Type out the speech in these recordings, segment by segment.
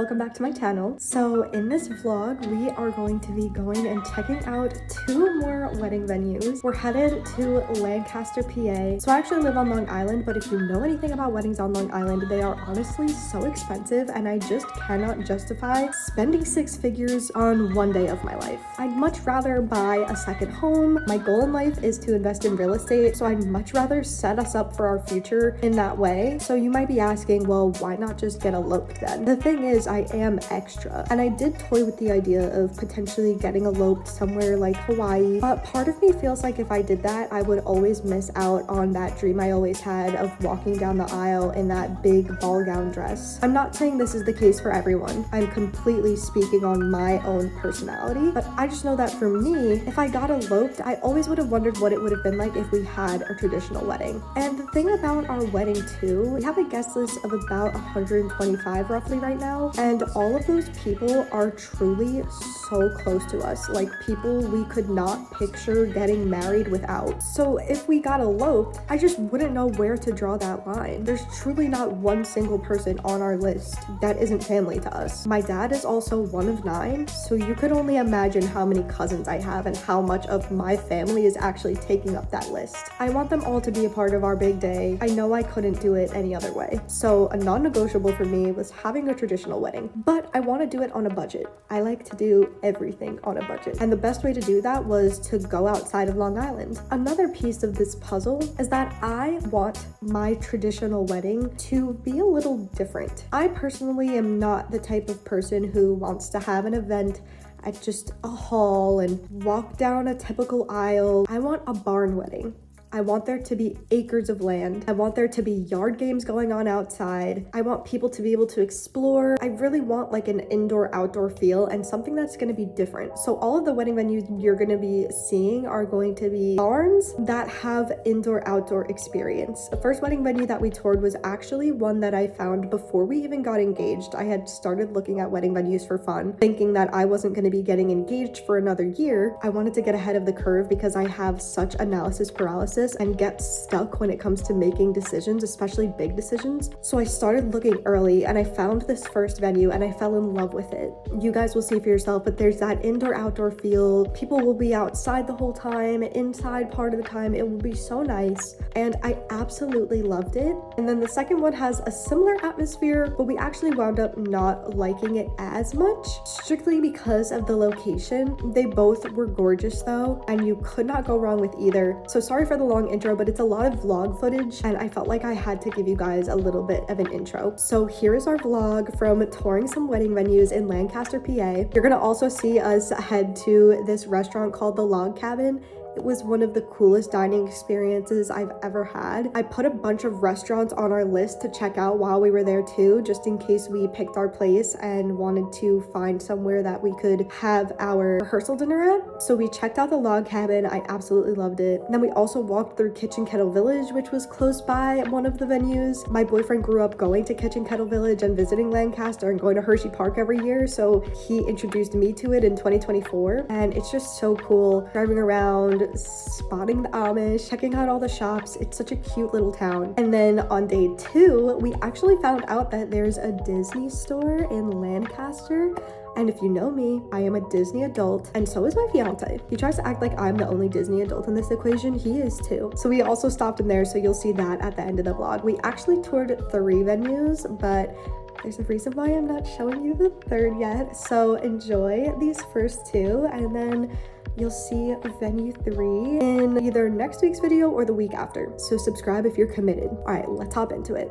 welcome back to my channel. So in this vlog, we are going to be going and checking out 2 more wedding venues. We're headed to Lancaster, PA. So I actually live on Long Island, but if you know anything about weddings on Long Island, they are honestly so expensive and I just cannot justify spending 6 figures on one day of my life. I'd much rather buy a second home. My goal in life is to invest in real estate, so I'd much rather set us up for our future in that way. So you might be asking, well, why not just get eloped then? The thing is, I am extra, and I did toy with the idea of potentially getting eloped somewhere like Hawaii, but part of me feels like if I did that, I would always miss out on that dream I always had of walking down the aisle in that big ball gown dress. I'm not saying this is the case for everyone. I'm completely speaking on my own personality, but I just know that for me, if I got eloped, I always would have wondered what it would have been like if we had a traditional wedding. And the thing about our wedding too, we have a guest list of about 125 roughly right now, and all of those people are truly so close to us, like people we could not picture getting married without. So if we got eloped, I just wouldn't know where to draw that line. There's truly not one single person on our list that isn't family to us. My dad is also one of 9, so you could only imagine how many cousins I have and how much of my family is actually taking up that list. I want them all to be a part of our big day. I know I couldn't do it any other way. So a non-negotiable for me was having a traditional wedding, but I want to do it on a budget. I like to do everything on a budget, and the best way to do that was to go outside of Long Island. Another piece of this puzzle is that I want my traditional wedding to be a little different. I personally am not the type of person who wants to have an event at just a hall and walk down a typical aisle. I want a barn wedding. I want there to be acres of land. I want there to be yard games going on outside. I want people to be able to explore. I really want like an indoor-outdoor feel and something that's gonna be different. So all of the wedding venues you're gonna be seeing are going to be barns that have indoor-outdoor experience. The first wedding venue that we toured was actually one that I found before we even got engaged. I had started looking at wedding venues for fun, thinking that I wasn't gonna be getting engaged for another year. I wanted to get ahead of the curve because I have such analysis paralysis and get stuck when it comes to making decisions, especially big decisions. So I started looking early and I found this first venue and I fell in love with it. You guys will see for yourself, but there's that indoor-outdoor feel. People will be outside the whole time, inside part of the time. It will be so nice, and I absolutely loved it. And then the second one has a similar atmosphere, but we actually wound up not liking it as much, strictly because of the location. They both were gorgeous though, and you could not go wrong with either. So sorry for the long intro, but it's a lot of vlog footage and I felt like I had to give you guys a little bit of an intro. So here's our vlog from touring some wedding venues in Lancaster, PA. You're gonna also see us head to this restaurant called the Log Cabin. It was one of the coolest dining experiences I've ever had. I put a bunch of restaurants on our list to check out while we were there too, just in case we picked our place and wanted to find somewhere that we could have our rehearsal dinner at. So we checked out the Log Cabin. I absolutely loved it. And then we also walked through Kitchen Kettle Village, which was close by one of the venues. My boyfriend grew up going to Kitchen Kettle Village and visiting Lancaster and going to Hershey Park every year, so he introduced me to it in 2024, and it's just so cool driving around, spotting the Amish, checking out all the shops. It's such a cute little town. And then on day 2, we actually found out that there's a Disney store in Lancaster. And if you know me, I am a Disney adult, and so is my fiance. He tries to act like I'm the only Disney adult in this equation. He is too. So we also stopped in there, so you'll see that at the end of the vlog. We actually toured 3 venues, but there's a reason why I'm not showing you the 3rd yet. So enjoy these first 2, and then you'll see venue 3 in either next week's video or the week after. So subscribe if you're committed. All right, let's hop into it.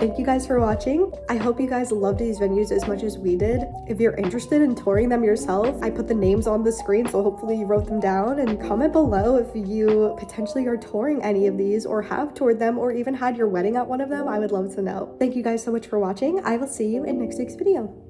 thank you guys for watching. I hope you guys loved these venues as much as we did. If you're interested in touring them yourself, I put the names on the screen, so hopefully you wrote them down, and comment below if you potentially are touring any of these or have toured them or even had your wedding at one of them. I would love to know. Thank you guys so much for watching. I will see you in next week's video.